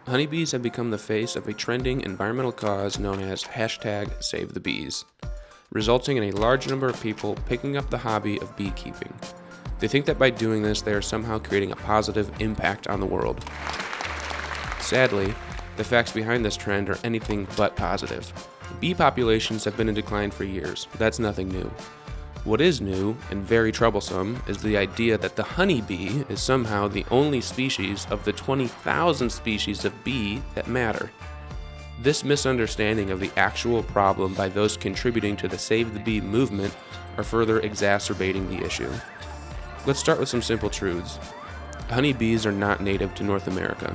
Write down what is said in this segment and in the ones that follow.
Honeybees have become the face of a trending environmental cause known as #SaveTheBees, resulting in a large number of people picking up the hobby of beekeeping. They think that by doing this, they are somehow creating a positive impact on the world. Sadly, the facts behind this trend are anything but positive. Bee populations have been in decline for years. That's nothing new. What is new and very troublesome is the idea that the honeybee is somehow the only species of the 20,000 species of bee that matter. This misunderstanding of the actual problem by those contributing to the Save the Bee movement are further exacerbating the issue. Let's start with some simple truths. Honeybees are not native to North America.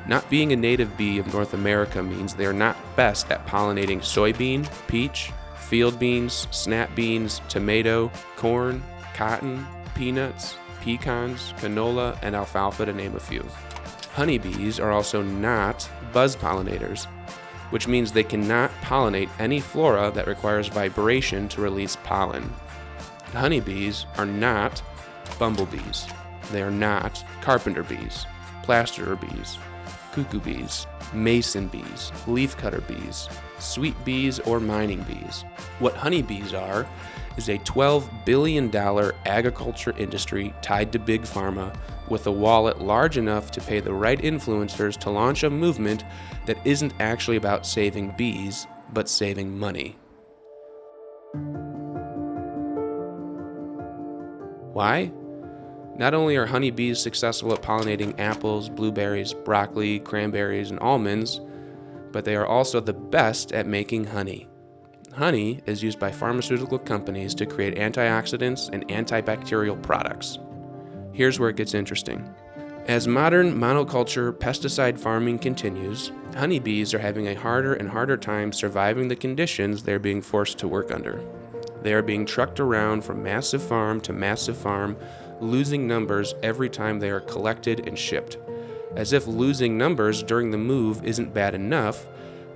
Not being a native bee of North America means they are not best at pollinating soybean, peach, field beans, snap beans, tomato, corn, cotton, peanuts, pecans, canola, and alfalfa, to name a few. Honeybees are also not buzz pollinators, which means they cannot pollinate any flora that requires vibration to release pollen. Honeybees are not bumblebees. They are not carpenter bees, plasterer bees, cuckoo bees, mason bees, leafcutter bees, sweet bees, or mining bees. What honeybees are is a $12 billion agriculture industry tied to big pharma with a wallet large enough to pay the right influencers to launch a movement that isn't actually about saving bees, but saving money. Why? Not only are honeybees successful at pollinating apples, blueberries, broccoli, cranberries, and almonds, but they are also the best at making honey. Honey is used by pharmaceutical companies to create antioxidants and antibacterial products. Here's where it gets interesting. As modern monoculture pesticide farming continues, honeybees are having a harder and harder time surviving the conditions they're being forced to work under. They are being trucked around from massive farm to massive farm, losing numbers every time they are collected and shipped. As if losing numbers during the move isn't bad enough,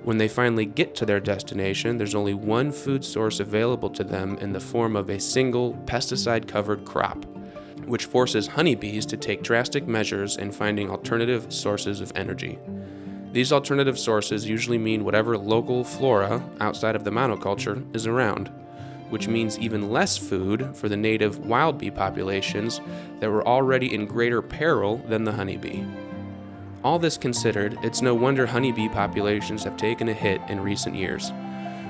when they finally get to their destination, there's only one food source available to them in the form of a single pesticide-covered crop, which forces honeybees to take drastic measures in finding alternative sources of energy. These alternative sources usually mean whatever local flora outside of the monoculture is around, which means even less food for the native wild bee populations that were already in greater peril than the honeybee. All this considered, it's no wonder honeybee populations have taken a hit in recent years.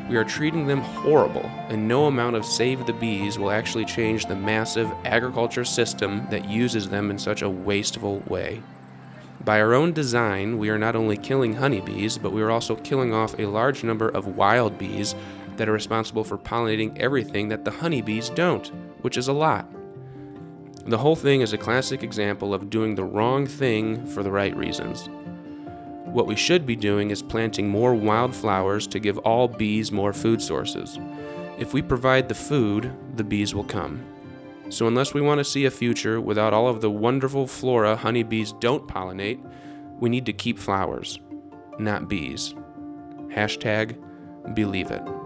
We are treating them horrible, and no amount of Save the Bees will actually change the massive agriculture system that uses them in such a wasteful way. By our own design, we are not only killing honeybees, but we are also killing off a large number of wild bees that are responsible for pollinating everything that the honeybees don't, which is a lot. The whole thing is a classic example of doing the wrong thing for the right reasons. What we should be doing is planting more wildflowers to give all bees more food sources. If we provide the food, the bees will come. So unless we want to see a future without all of the wonderful flora honeybees don't pollinate, we need to keep flowers, not bees. #BelieveIt.